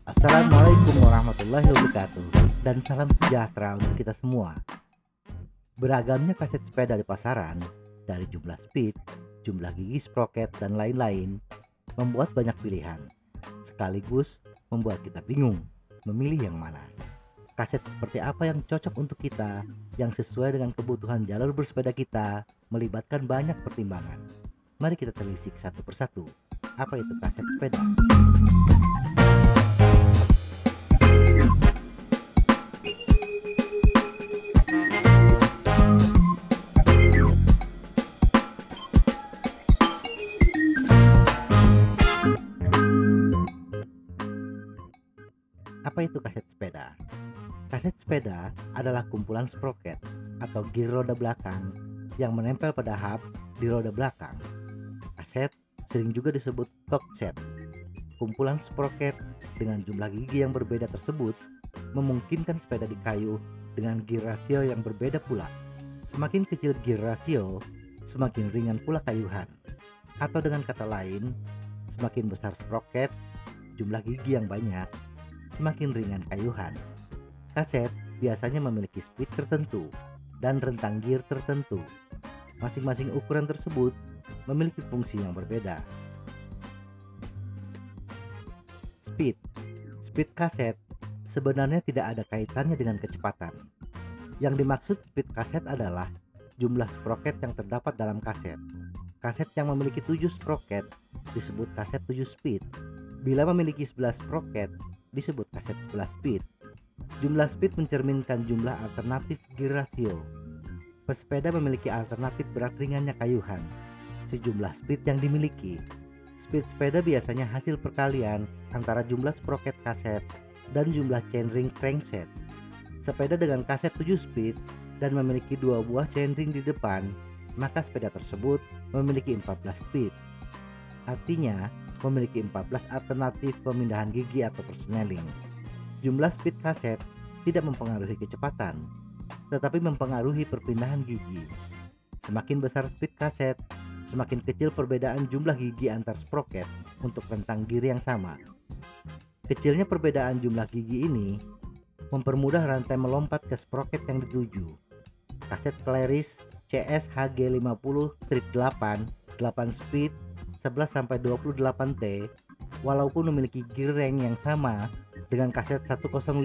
Assalamualaikum warahmatullahi wabarakatuh dan salam sejahtera untuk kita semua. Beragamnya kaset sepeda di pasaran, dari jumlah speed, jumlah gigi sprocket dan lain-lain, membuat banyak pilihan, sekaligus membuat kita bingung memilih yang mana. Kaset seperti apa yang cocok untuk kita, yang sesuai dengan kebutuhan jalur bersepeda kita, melibatkan banyak pertimbangan. Mari kita telisik satu persatu. Apa itu kaset sepeda? Apa itu kaset sepeda? Kaset sepeda adalah kumpulan sprocket atau gear roda belakang yang menempel pada hub di roda belakang. Kaset sering juga disebut cockset. Kumpulan sprocket dengan jumlah gigi yang berbeda tersebut memungkinkan sepeda dikayuh dengan gear rasio yang berbeda pula. Semakin kecil gear rasio, semakin ringan pula kayuhan. Atau dengan kata lain, semakin besar sprocket, jumlah gigi yang banyak, semakin ringan kayuhan. Kaset biasanya memiliki speed tertentu dan rentang gear tertentu. Masing-masing ukuran tersebut memiliki fungsi yang berbeda. Speed kaset sebenarnya tidak ada kaitannya dengan kecepatan. Yang dimaksud speed kaset adalah jumlah sprocket yang terdapat dalam kaset. Kaset yang memiliki 7 sprocket disebut kaset 7 speed. Bila memiliki 11 sprocket disebut kaset 11 speed. Jumlah speed mencerminkan jumlah alternatif gear rasio. Pesepeda memiliki alternatif berat ringannya kayuhan, sejumlah speed yang dimiliki. Speed sepeda biasanya hasil perkalian antara jumlah sprocket kaset dan jumlah chainring crankset. Sepeda dengan kaset 7 speed dan memiliki 2 buah chainring di depan, maka sepeda tersebut memiliki 14 speed. Artinya, memiliki 14 alternatif pemindahan gigi atau persneling. Jumlah speed kaset tidak mempengaruhi kecepatan, tetapi mempengaruhi perpindahan gigi. Semakin besar speed kaset, semakin kecil perbedaan jumlah gigi antar sprocket untuk rentang gear yang sama. Kecilnya perbedaan jumlah gigi ini mempermudah rantai melompat ke sprocket yang dituju. Kaset Claris CS HG50-8 8 speed 11-28T walaupun memiliki gear rank yang sama dengan kaset 105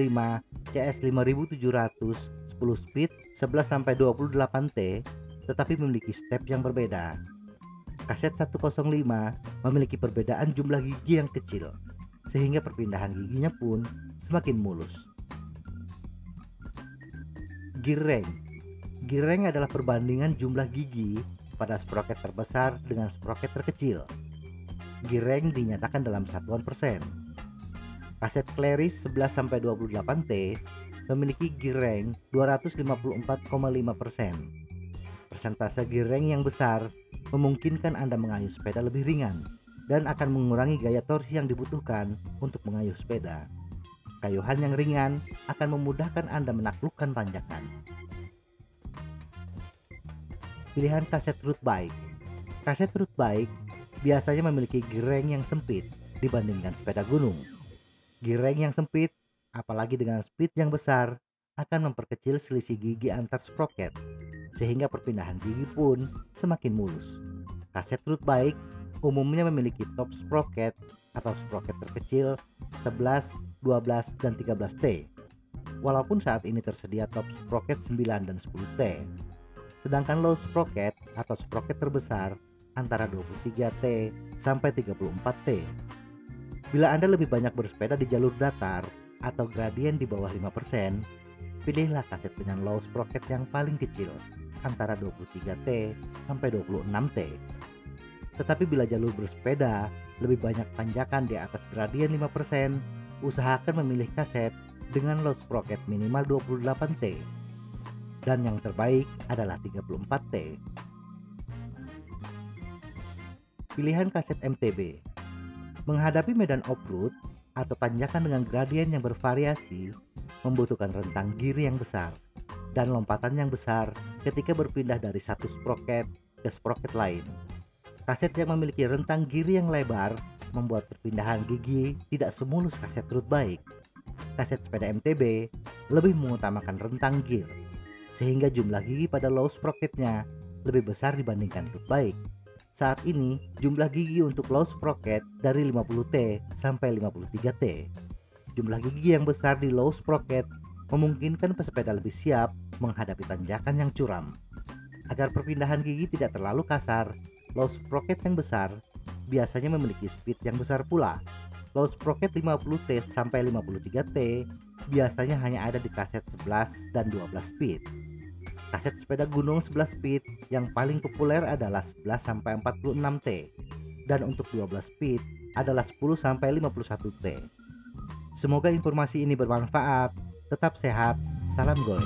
CS 5700 10 speed 11-28T tetapi memiliki step yang berbeda. Kaset 105 memiliki perbedaan jumlah gigi yang kecil sehingga perpindahan giginya pun semakin mulus. Gear rank adalah perbandingan jumlah gigi pada sprocket terbesar dengan sprocket terkecil. Gear rank dinyatakan dalam satuan persen. Kaset Claris 11-28T memiliki gear rank 254,5%. Persentase gear rank yang besar memungkinkan Anda mengayuh sepeda lebih ringan dan akan mengurangi gaya torsi yang dibutuhkan untuk mengayuh sepeda. Kayuhan yang ringan akan memudahkan Anda menaklukkan tanjakan. Pilihan kaset road bike. Kaset road bike biasanya memiliki gear rank yang sempit dibandingkan sepeda gunung. Gear rank yang sempit, apalagi dengan speed yang besar, akan memperkecil selisih gigi antar sprocket, sehingga perpindahan gigi pun semakin mulus. Kaset road bike umumnya memiliki top sprocket atau sprocket terkecil 11, 12, dan 13T, walaupun saat ini tersedia top sprocket 9 dan 10T. Sedangkan low sprocket atau sprocket terbesar antara 23T sampai 34T. Bila Anda lebih banyak bersepeda di jalur datar atau gradien di bawah 5%, pilihlah kaset dengan low sprocket yang paling kecil antara 23T sampai 26T. Tetapi bila jalur bersepeda lebih banyak tanjakan di atas gradien 5%, usahakan memilih kaset dengan low sprocket minimal 28T. Dan yang terbaik adalah 34T. Pilihan kaset MTB. Menghadapi medan off-road atau tanjakan dengan gradien yang bervariasi membutuhkan rentang gear yang besar dan lompatan yang besar ketika berpindah dari satu sprocket ke sprocket lain. Kaset yang memiliki rentang gigi yang lebar membuat perpindahan gigi tidak semulus kaset road bike. Kaset sepeda MTB lebih mengutamakan rentang gear, sehingga jumlah gigi pada low sprocketnya lebih besar dibandingkan road bike. Saat ini, jumlah gigi untuk low sprocket dari 50T sampai 53T. Jumlah gigi yang besar di low sprocket memungkinkan pesepeda lebih siap menghadapi tanjakan yang curam. Agar perpindahan gigi tidak terlalu kasar, low sprocket yang besar biasanya memiliki speed yang besar pula. Low sprocket 50T sampai 53T biasanya hanya ada di kaset 11 dan 12 speed. Kaset sepeda gunung 11 speed yang paling populer adalah 11 sampai 46T dan untuk 12 speed adalah 10 sampai 51T. Semoga informasi ini bermanfaat. Tetap sehat. Salam goes.